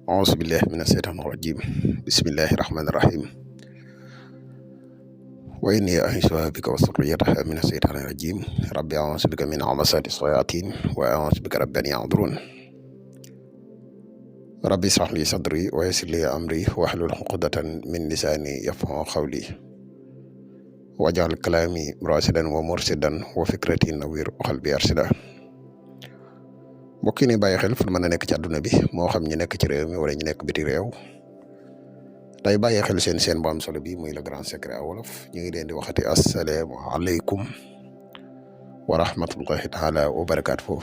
أعوذ بالله من الشيطان الرجيم بسم الله الرحمن الرحيم وإني أعيذها بك وذريتها من الشيطان الرجيم ربي أعوذ بك من همزات الشياطين وأعوذ بك رب أن يحضرون ربي اشرح لي صدري ويسر لي أمري واحلل عقدة من لساني يفقهوا قولي واجعل كلامي راشدا ومرشدا وفكرتي نوير وقلبي أرشدا mbokk yi ni bàyyi xel fu mën a nekk ci àdduna bi moo xam ñu nekk ci réew mi wala ñu nekk biti réew day bàyyi xel seen bu am solo bi muy le grand secret à wolof ñu ngi leen di waxati assalaamu aleykum wa rahmatullahi taala wa barakaatuhu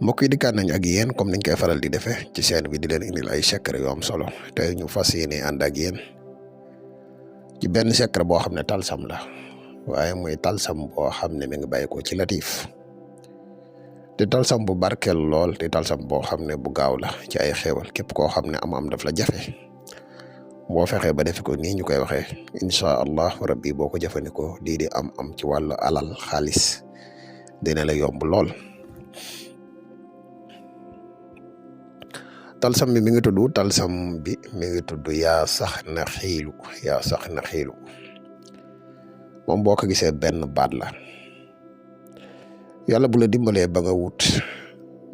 mbokk yi dikkaat nañ ak yéen comme niñ koy faral di defee ci seen bi di leen indil ay secret yu am solo tey ñu fas yéene ànd ak yéen ci benn secret boo xam ne talsam la waaye muy talsam boo xam ne mi ngi bàyyi ko ci latif te talsam bu barkeel lool te talsam boo xam ne bu gaaw la ci ay xéewal képp koo xam ne am daf la jafe boo fexee ba defe ko nii ñu koy waxee incha allah rabbi boo ko jëfandikoo lii di am ci wàllu alal xaalis dina la yomb lool. talsam bi mi ngi tudd yaa sax na xiilu moom boo ko gisee benn baat la. yàlla bu la dimbalee ba nga wut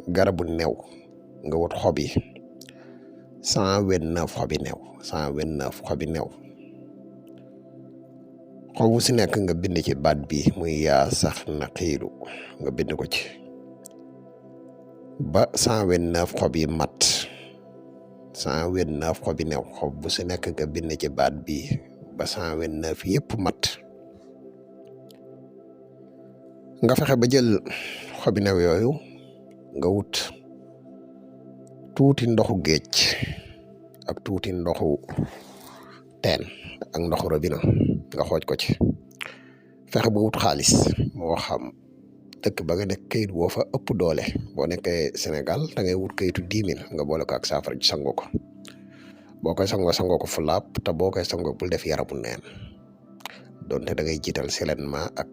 garabu new nga wut xob yi 129 xobi new xobu si nekk nga bind ci baat bi muy yaa sax na xiilu nga bind ko ci ba 129 xob yi mat 129 xobi new xob bu si nekk nga bind ci baat bi ba 129 yëpp mat nga fexe ba jël xobi new yooyu nga wut tuuti ndoxu géej ak tuuti ndoxu teen ak ndoxu robinet nga xooj ko ci fexe ba wut xaalis moo xam dëkk ba nga nekk kayit boo fa ëpp doole boo nekkee Sénégal da ngay wut kayitu 10 000 nga boole ko ak saafara ji sangoo ko boo koy sangoo ko fu laab te boo koy sangoo bul def yaramu neen donte da ngay jiital selenma ak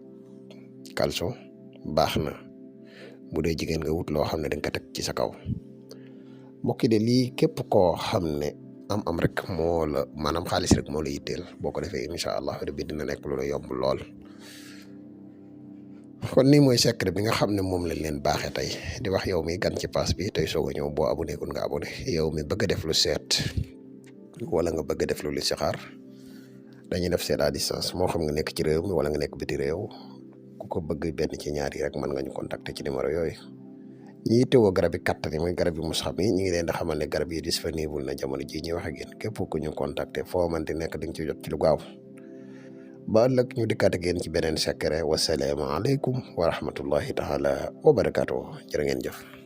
calcio baax na bu dee jigéen nga wut loo xam ne da nga ko teg ci sa kaw mbokk yi de lii képp koo xam ne am rek moo la maanaam xaalis rek moo la yitteel boo ko defee incha allah rabbi dina nekk lu la yomb lool. kon nii mooy secret bi nga xam ne moom lañ leen baaxee tey di wax yow mi gan ci pass bi tey soog a ñëw boo abonné kun nga abonné yow mi bëgg a def lu seet wala nga bëgg a def lu listixaar dañuy def seet à distance moo xam nga nekk ci réew mi wala nga nekk biti réew ku ko bëgg benn ci ñaar yi rek mën nga ñu contacter ci numéro yooyu. ñi teewoo garab yi kattan yi mooy garab yi mus xam yi ñu ngi leen di xamal ne garab yi disponible na jamono ji ñuy wax ak yéen képp ku ñu contacter foo man di nekk di nga ci jot ci lu gaaw ba ëllëg ñu dikkaat ak yéen ci beneen secret wassalaamu aleykum wa rahmatullahi taala wa barakaatuh jërë ngeen jëf.